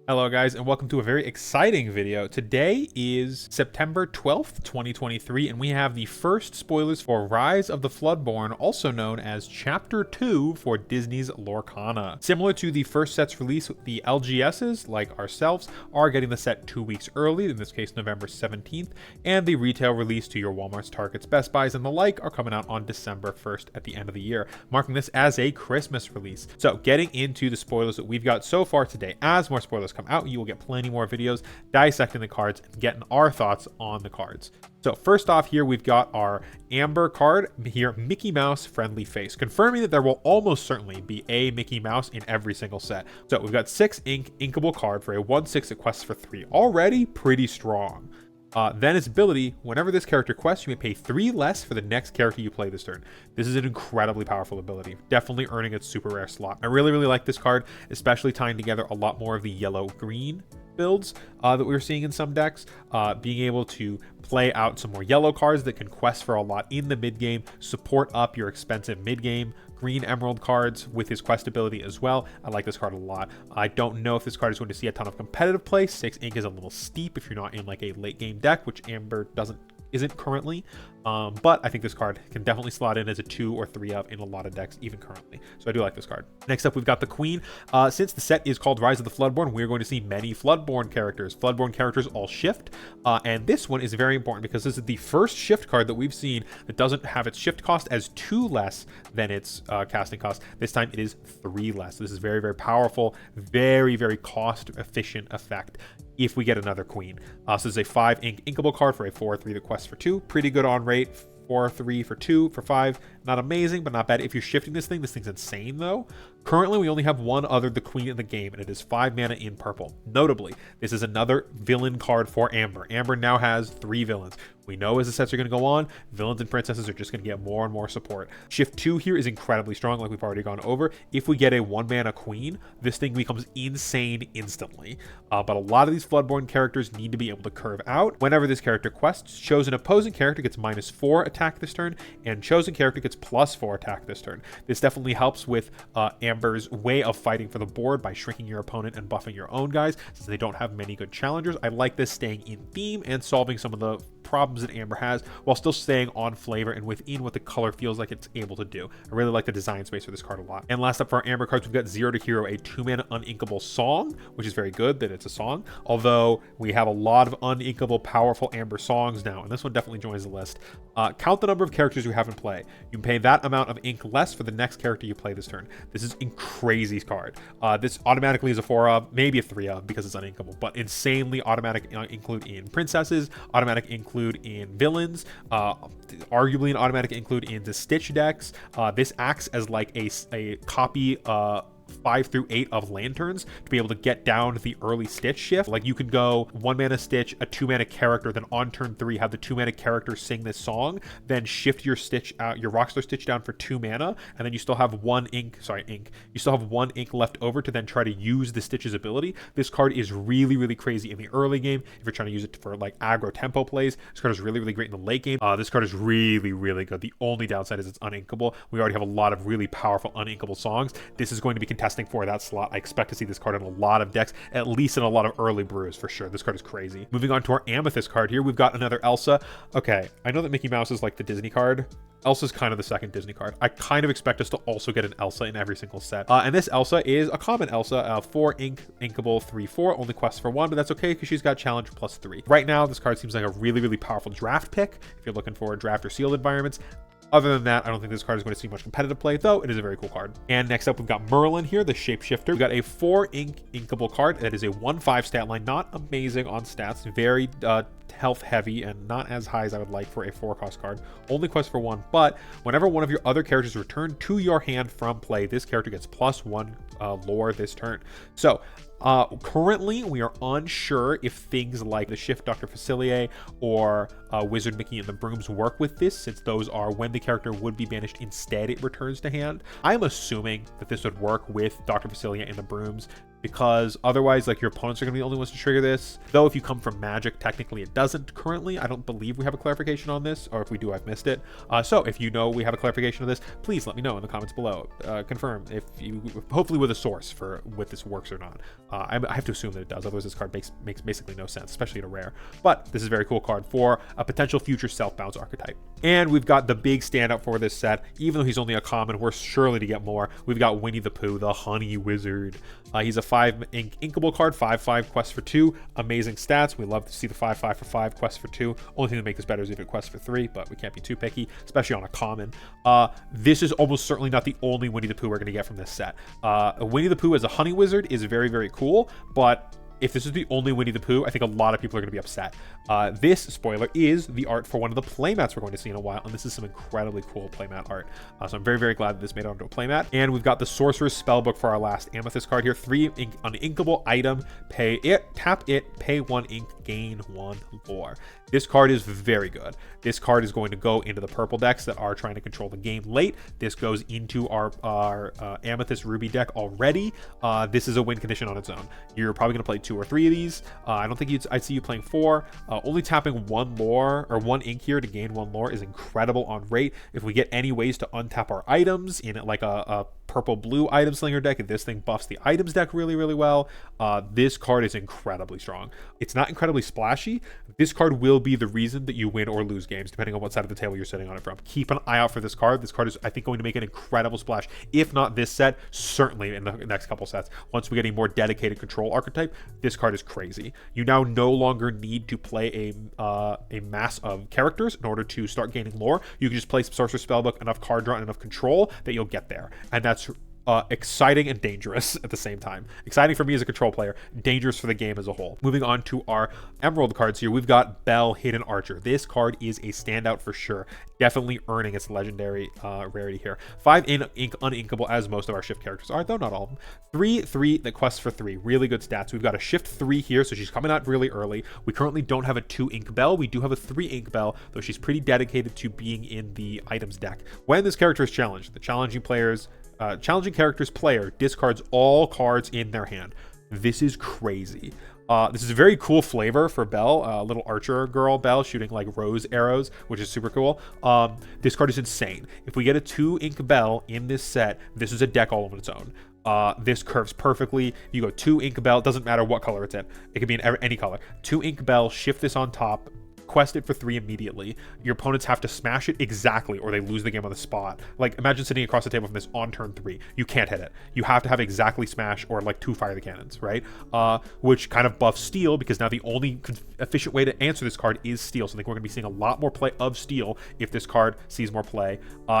Hello guys, and welcome to a very exciting video. Today is September 12th, 2023, and we have the first spoilers for Rise of the Floodborn, also known as Chapter 2 for Disney's Lorcana. Similar to the first set's release, the LGSs, like ourselves, are getting the set 2 weeks early, in this case November 17th, and the retail release to your Walmarts, Targets, Best Buys, and the like are coming out on December 1st at the end of the year, marking this as a Christmas release. So getting into the spoilers that we've got so far today, as more spoilers come out, you will get plenty more videos dissecting the cards and getting our thoughts on the cards. So first off here, we've got our Amber card here, Mickey Mouse Friendly Face, confirming that there will almost certainly be a Mickey Mouse in every single set. So we've got 6 inkable card for a 1/6 that quests for 3. Already pretty strong. Then its ability, whenever this character quests, you may pay 3 less for the next character you play this turn. This is an incredibly powerful ability, definitely earning its super rare slot. I really like this card, especially tying together a lot more of the yellow-green builds that we were seeing in some decks. Being able to play out some more yellow cards that can quest for a lot in the mid-game, support up your expensive mid-game green emerald cards with his quest ability as well. I like this card a lot. I don't know if this card is going to see a ton of competitive play. 6 ink is a little steep if you're not in like a late game deck, which Amber isn't currently, but I think this card can definitely slot in as a 2 or 3 of in a lot of decks even currently, so I do like this card. Next up, we've got the Queen. Since the set is called Rise of the Floodborn, we're going to see many Floodborn characters. Floodborn characters all shift, and this one is very important because this is the first shift card that we've seen that doesn't have its shift cost as 2 less than its casting cost. This time it is 3 less. This is very powerful, very cost efficient effect if we get another Queen. So this is a 5 ink inkable card for a 4/3 that quests for 2. Pretty good on rate. 4/3 for 2 for 5. Not amazing, but not bad. If you're shifting this thing's insane though. Currently, we only have one other the Queen in the game, and it is 5 mana in purple. Notably, this is another villain card for Amber. Amber now has 3 villains. We know as the sets are going to go on, villains and princesses are just going to get more and more support. Shift 2 here is incredibly strong, like we've already gone over. If we get a 1 mana Queen, this thing becomes insane instantly. But a lot of these Floodborn characters need to be able to curve out. Whenever this character quests, chosen opposing character gets -4 attack this turn, and chosen character gets +4 attack this turn. This definitely helps with Amber's way of fighting for the board by shrinking your opponent and buffing your own guys, since they don't have many good challengers. I like this staying in theme and solving some of the problems that Amber has while still staying on flavor and within what the color feels like it's able to do. I really like the design space for this card a lot. And last up for our Amber cards, we've got Zero to Hero, a 2-mana uninkable song, which is very good that it's a song, although we have a lot of uninkable powerful Amber songs now, and this one definitely joins the list. Count the number of characters you have in play. You can pay that amount of ink less for the next character you play this turn. This is a crazy card. This automatically is a 4 of, maybe a 3 of because it's uninkable, but insanely automatic include in princesses, automatic include in villains, arguably an automatic include in the Stitch decks. This acts as like a copy 5 through 8 of lanterns to be able to get down the early Stitch shift. Like you could go 1 mana Stitch, a 2 mana character, then on turn 3 have the 2 mana character sing this song, then shift your Stitch out, your Rockstar Stitch down for 2 mana, and then you still have 1 ink. You still have 1 ink left over to then try to use the Stitch's ability. This card is really crazy in the early game. If you're trying to use it for like aggro tempo plays, this card is really great in the late game. This card is really good. The only downside is it's uninkable. We already have a lot of really powerful uninkable songs. This is going to be contesting for that slot. I expect to see this card in a lot of decks, at least in a lot of early brews for sure. This card is crazy. Moving on to our Amethyst card here, we've got another Elsa. Okay, I know that Mickey Mouse is like the Disney card. Elsa's kind of the second Disney card. I kind of expect us to also get an Elsa in every single set. And this Elsa is a common Elsa, 4 ink, inkable, 3/4, only quests for 1, but that's okay because she's got challenge +3. Right now, this card seems like a really powerful draft pick if you're looking for draft or sealed environments. Other than that, I don't think this card is going to see much competitive play, though it is a very cool card. And next up, we've got Merlin here, the Shapeshifter. We've got a 4 ink inkable card that is a 1/5 stat line. Not amazing on stats, very health heavy and not as high as I would like for a 4-cost card. Only quest for 1, but whenever one of your other characters return to your hand from play, this character gets +1 lore this turn. So currently we are unsure if things like the Shift Dr. Facilier or Wizard Mickey and the Brooms work with this, since those are when the character would be banished, instead it returns to hand. I'm assuming that this would work with Dr. Facilier and the Brooms because otherwise, like, your opponents are going to be the only ones to trigger this. Though if you come from Magic, technically it doesn't currently. I don't believe we have a clarification on this, or if we do, I've missed it. So if you know we have a clarification of this, please let me know in the comments below. Confirm if you, hopefully with a source for if this works or not. I have to assume that it does, otherwise this card makes basically no sense, especially at a rare. But this is a very cool card for a potential future self-bounce archetype. And we've got the big standout for this set, even though he's only a common, we're surely to get more. We've got Winnie the Pooh, the Honey Wizard. He's a 5 inkable card, 5/5 quest for 2. Amazing stats. We love to see the 5/5 for 5 quest for 2. Only thing that makes this better is if it quests for 3, but we can't be too picky, especially on a common. This is almost certainly not the only Winnie the Pooh we're going to get from this set. Winnie the Pooh as a Honey Wizard is very, very cool, but if this is the only Winnie the Pooh, I think a lot of people are going to be upset. This, spoiler, is the art for one of the playmats we're going to see in a while, and this is some incredibly cool playmat art. So I'm very, very glad that this made it onto a playmat. And we've got the Sorcerers Spellbook for our last Amethyst card here. 3 uninkable item, tap it, pay 1 ink, gain 1 lore. This card is very good. This card is going to go into the purple decks that are trying to control the game late. This goes into our Amethyst Ruby deck already. This is a win condition on its own. You're probably going to play 2 or 3 of these. I don't think I'd see you playing 4. Only tapping 1 lore or 1 ink here to gain 1 lore is incredible on rate. If we get any ways to untap our items in like a purple-blue item slinger deck, and this thing buffs the items deck really, really well, this card is incredibly strong. It's not incredibly splashy. This card will be the reason that you win or lose games, depending on what side of the table you're sitting on it from. Keep an eye out for this card. This card is, I think, going to make an incredible splash. If not this set, certainly in the next couple sets. Once we get a more dedicated control archetype, this card is crazy. You now no longer need to play a mass of characters in order to start gaining lore. You can just play some Sorcerer's Spellbook, enough card draw, and enough control that you'll get there. And that's exciting and dangerous at the same time. Exciting for me as a control player, dangerous for the game as a whole. Moving on to our Emerald cards here, we've got Belle, Hidden Archer. This card is a standout for sure. Definitely earning its legendary rarity here. 5 uninkable, as most of our shift characters are, though not all of them. 3/3 that quests for 3. Really good stats. We've got a shift 3 here, so she's coming out really early. We currently don't have a 2 ink Belle. We do have a 3 ink Belle, though she's pretty dedicated to being in the items deck. When this character is challenged, the challenging character's player discards all cards in their hand. This is crazy. This is a very cool flavor for Belle, little archer girl Belle shooting like rose arrows, which is super cool. This card is insane. If we get a 2 ink Belle in this set, this is a deck all on its own. This curves perfectly. You go 2 ink Belle, doesn't matter what color it's in. It could be in any color. 2 ink Belle, shift this on top, quest it for 3 immediately. Your opponents have to smash it exactly or they lose the game on the spot. Like, imagine sitting across the table from this on turn 3. You can't hit it. You have to have exactly smash or like 2 fire the cannons, right? Which kind of buffs steal, because now the only efficient way to answer this card is steal. So I think we're going to be seeing a lot more play of steal if this card sees more play.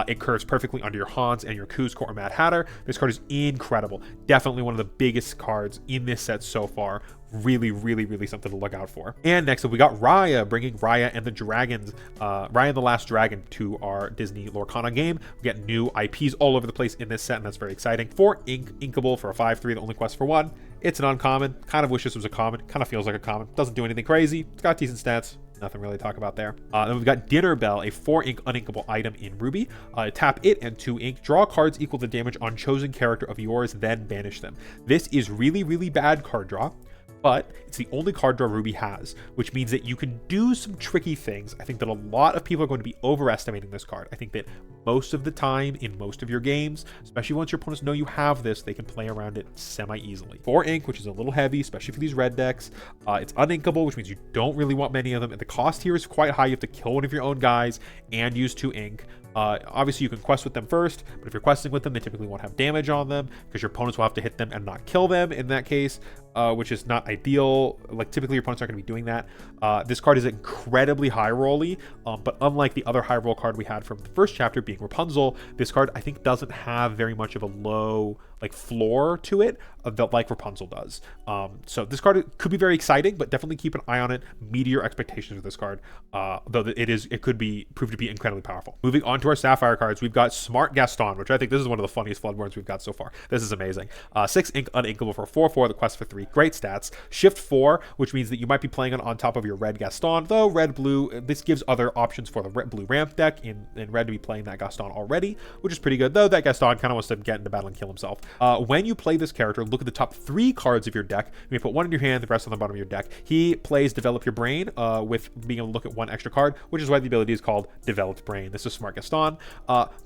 It curves perfectly under your Hans and your Kuzco or Mad Hatter. This card is incredible. Definitely one of the biggest cards in this set so far. Really, really, really something to look out for. And next up, we got Raya, bringing Raya and the Dragons, Raya and the Last Dragon to our Disney Lorcana game. We get new IPs all over the place in this set, and that's very exciting. 4 inkable for a 5/3 that only quests for 1. It's an uncommon. Kind of wish this was a common. Kind of feels like a common. Doesn't do anything crazy. It's got decent stats. Nothing really to talk about there. Then we've got Dinner Bell, a 4 ink uninkable item in Ruby. Tap it and 2 ink. Draw cards equal to damage on chosen character of yours, then banish them. This is really, really bad card draw, but it's the only card draw Ruby has, which means that you can do some tricky things. I think that a lot of people are going to be overestimating this card. I think that most of the time in most of your games, especially once your opponents know you have this, they can play around it semi-easily. 4 ink, which is a little heavy, especially for these red decks. It's uninkable, which means you don't really want many of them, and the cost here is quite high. You have to kill one of your own guys and use 2 ink. Obviously you can quest with them first, but if you're questing with them, they typically won't have damage on them because your opponents will have to hit them and not kill them in that case, which is not ideal. Like, typically your opponents aren't going to be doing that. This card is incredibly high rolly, but unlike the other high roll card we had from the first chapter being Rapunzel, this card I think doesn't have very much of a low like floor to it that like Rapunzel does. So this card could be very exciting, but definitely keep an eye on it. Meet your expectations with this card, though it could be proved to be incredibly powerful. Moving on to our Sapphire cards, we've got Smart Gaston, which I think this is one of the funniest Floodborns we've got so far. This is amazing. 6 ink uninkable for 4/4, the quest for 3. Great stats. Shift 4, which means that you might be playing on top of your red Gaston, though red blue, this gives other options for the red blue ramp deck in red to be playing that Gaston already, which is pretty good, though that Gaston kind of wants to get into battle and kill himself. When you play this character, look at the top 3 cards of your deck. You may put one in your hand, the rest on the bottom of your deck. He plays Develop Your Brain with being able to look at 1 extra card, which is why the ability is called Developed Brain. This is Smart Gaston.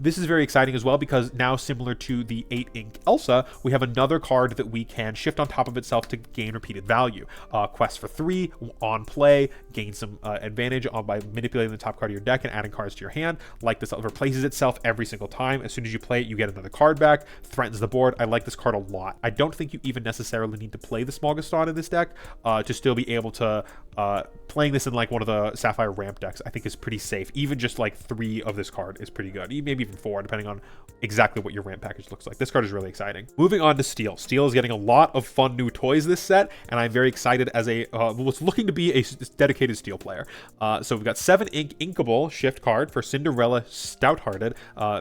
This is very exciting as well because now, similar to the 8 ink Elsa, we have another card that we can shift on top of itself to gain repeated value. Quest for 3 on play, gain some advantage by manipulating the top card of your deck and adding cards to your hand. Like this, it replaces itself every single time. As soon as you play it, you get another card back. Threatens the board. I like this card a lot. I don't think you even necessarily need to play the small Gaston in this deck to still be able to playing this in like one of the Sapphire ramp decks. I think is pretty safe. Even just like 3 of this card is pretty good. Maybe even 4, depending on exactly what your ramp package looks like. This card is really exciting. Moving on to Steel. Steel is getting a lot of fun new toys this set, and I'm very excited as a what's looking to be a dedicated Steel player. So we've got 7 ink Inkable shift card for Cinderella Stouthearted.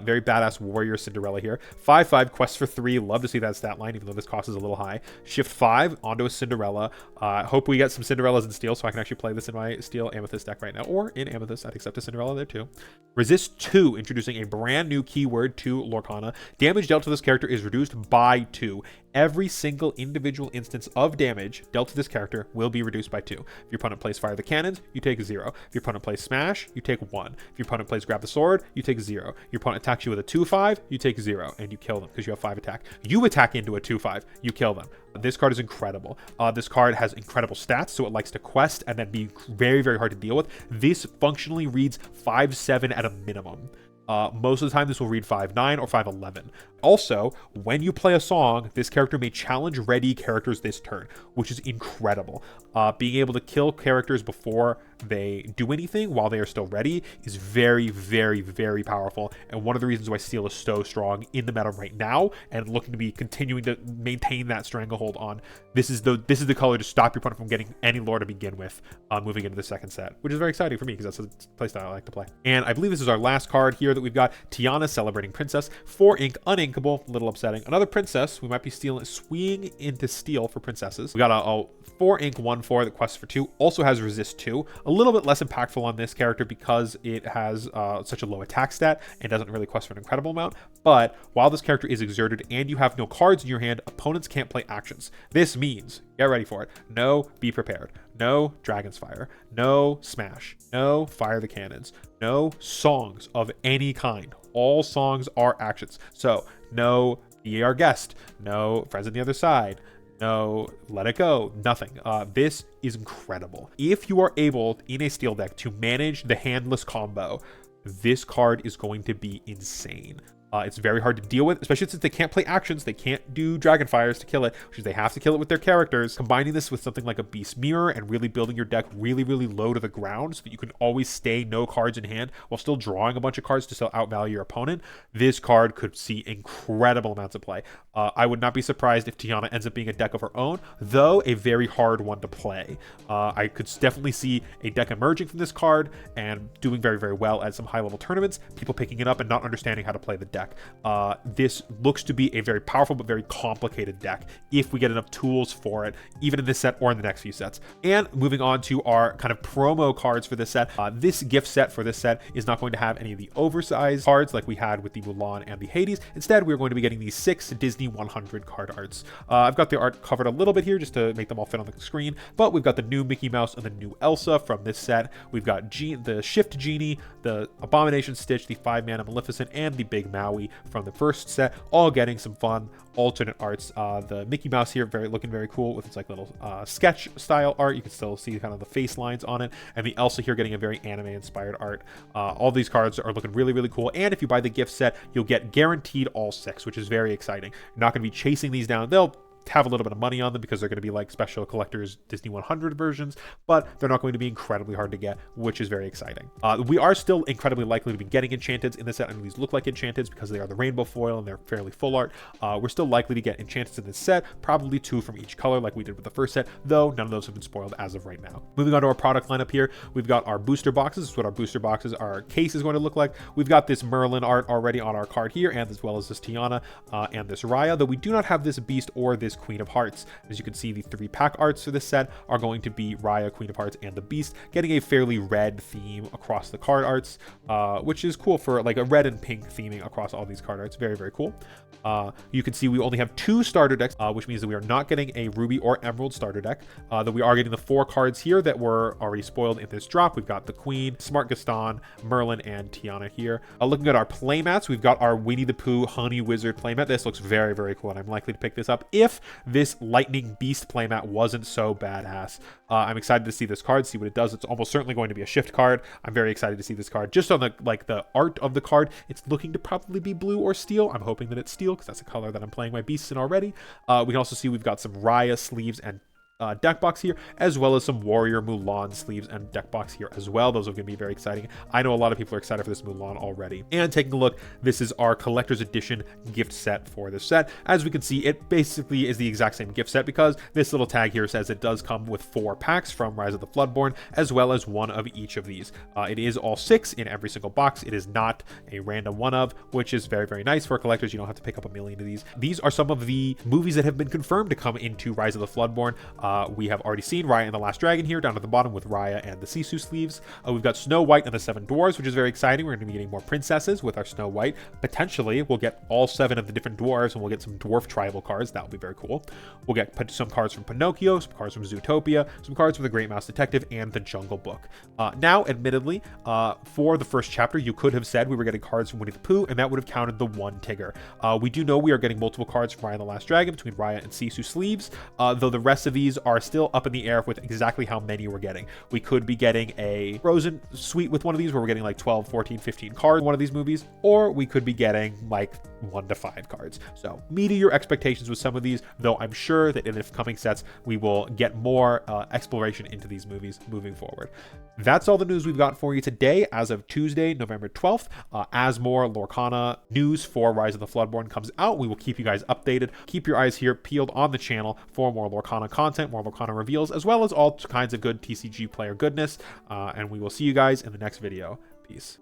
Very badass warrior Cinderella here. 5/5 Quest for 3. Love to see that stat line, even though this cost is a little high. Shift 5 onto a Cinderella. Hope we get some Cinderellas in Steel so I can actually play this in my Steel Amethyst deck right now, or in Amethyst. I'd accept a Cinderella there too. Resist 2, introducing a brand new keyword to Lorcana. Damage dealt to this character is reduced by 2. Every single individual instance of damage dealt to this character will be reduced by 2. If your opponent plays Fire the Cannons, you take 0. If your opponent plays Smash, you take 1. If your opponent plays Grab the Sword, you take 0. Your opponent attacks you with a 2/5, you take 0, and you kill them because you have 5 attack. You attack into a 2/5, you kill them. This card is incredible. This card has incredible stats, so it likes to quest and then be very, very hard to deal with. This functionally reads 5/7 at a minimum. Most of the time, this will read 5/9 or 5/11. Also, when you play a song, this character may challenge ready characters this turn, which is incredible. Being able to kill characters before they do anything while they are still ready is very, very, very powerful, and one of the reasons why Steel is so strong in the meta right now and looking to be continuing to maintain that stranglehold on. This is the color to stop your opponent from getting any lore to begin with, moving into the second set, which is very exciting for me because that's a playstyle I like to play. And I believe this is our last card here that we've got. Tiana, Celebrating Princess. 4 ink, uninkable, a little upsetting. Another princess. We might be swinging into Steel for princesses. We got a 4 ink 1/4 that quests for 2. Also has resist 2. A little bit less impactful on this character because it has such a low attack stat and doesn't really quest for an incredible amount. But while this character is exerted and you have no cards in your hand, opponents can't play actions. This means, get ready for it, no Be Prepared, no Dragon's Fire, no Smash, no Fire the Cannons, no songs of any kind. All songs are actions. So no Be Our Guest, no Friends on the Other Side, no Let It Go, nothing. This is incredible. If you are able in a Steel deck to manage the handless combo, this card is going to be insane. It's very hard to deal with, especially since they can't play actions. They can't do Dragon Fires to kill it, which is they have to kill it with their characters. Combining this with something like a Beast Mirror and really building your deck really, really low to the ground so that you can always stay no cards in hand while still drawing a bunch of cards to still outvalue your opponent. This card could see incredible amounts of play. I would not be surprised if Tiana ends up being a deck of her own, though a very hard one to play. I could definitely see a deck emerging from this card and doing very, very well at some high-level tournaments, people picking it up and not understanding how to play the deck. This looks to be a very powerful but very complicated deck if we get enough tools for it, even in this set or in the next few sets. And moving on to our kind of promo cards for this set, this gift set for this set is not going to have any of the oversized cards like we had with the Mulan and the Hades. Instead, we're going to be getting these 6 Disney 100 card arts. I've got the art covered a little bit here just to make them all fit on the screen, but we've got the new Mickey Mouse and the new Elsa from this set. We've got the Shift Genie, the Abomination Stitch, the 5-mana Maleficent, and the Big Maui from the first set, all getting some fun alternate arts. The Mickey Mouse here looking very cool with its like little sketch style art. You can still see kind of the face lines on it, and the Elsa here getting a very anime inspired art. All these cards are looking really, really cool, and if you buy the gift set, you'll get guaranteed all 6, which is very exciting. You're not going to be chasing these down. They'll have a little bit of money on them because they're going to be like special collectors Disney 100 versions, but they're not going to be incredibly hard to get, which is very exciting. We are still incredibly likely to be getting enchanteds in this set, and these look like enchanteds because they are the rainbow foil and they're fairly full art. We're still likely to get enchanteds in this set, probably 2 from each color like we did with the first set, though none of those have been spoiled as of right now. Moving on to our product lineup here, we've got our booster boxes. This is what our booster boxes, our case is going to look like. We've got this Merlin art already on our card here, and as well as this Tiana and this Raya, though we do not have this Beast or this is Queen of Hearts. As you can see, the 3-pack arts for this set are going to be Raya, Queen of Hearts, and the Beast, getting a fairly red theme across the card arts, which is cool for like a red and pink theming across all these card arts. Very, very cool. You can see we only have 2 starter decks, which means that we are not getting a Ruby or Emerald starter deck, though we are getting the 4 cards here that were already spoiled in this drop. We've got the Queen, Smart Gaston, Merlin, and Tiana here. Looking at our playmats, we've got our Winnie the Pooh Honey Wizard playmat. This looks very, very cool, and I'm likely to pick this up if this Lightning Beast playmat wasn't so badass. I'm excited to see this card, see what it does. It's almost certainly going to be a shift card. I'm very excited to see this card. Just on the art of the card, it's looking to probably be blue or steel. I'm hoping that it's steel because that's a color that I'm playing my beasts in already. We can also see we've got some Raya sleeves and deck box here, as well as some Warrior Mulan sleeves and deck box here as well. Those are going to be very exciting. I know a lot of people are excited for this Mulan already. And taking a look, this is our collector's edition gift set for this set. As we can see, it basically is the exact same gift set because this little tag here says it does come with 4 packs from Rise of the Floodborn, as well as 1 of each of these. It is all 6 in every single box. It is not a random one of, which is very, very nice for collectors. You don't have to pick up a million of these. These are some of the movies that have been confirmed to come into Rise of the Floodborn. We have already seen Raya and the Last Dragon here down at the bottom with Raya and the Sisu sleeves. We've got Snow White and the 7 Dwarves, which is very exciting. We're going to be getting more princesses with our Snow White. Potentially, we'll get all 7 of the different dwarves, and we'll get some dwarf tribal cards. That will be very cool. We'll get some cards from Pinocchio, some cards from Zootopia, some cards from the Great Mouse Detective, and the Jungle Book. Now, admittedly, for the first chapter, you could have said we were getting cards from Winnie the Pooh, and that would have counted the 1 Tigger. We do know we are getting multiple cards from Raya and the Last Dragon between Raya and Sisu sleeves, though the rest of these are still up in the air with exactly how many we're getting. We could be getting a Frozen suite with one of these where we're getting like 12, 14, 15 cards in one of these movies, or we could be getting like 1 to 5 cards. So meet your expectations with some of these, though I'm sure that in the coming sets we will get more exploration into these movies moving forward. That's all the news we've got for you today as of Tuesday, November 12th. As more Lorcana news for Rise of the Floodborn comes out, we will keep you guys updated. Keep your eyes here peeled on the channel for more Lorcana content, more Lorcana reveals, as well as all kinds of good TCG player goodness. And we will see you guys in the next video. Peace.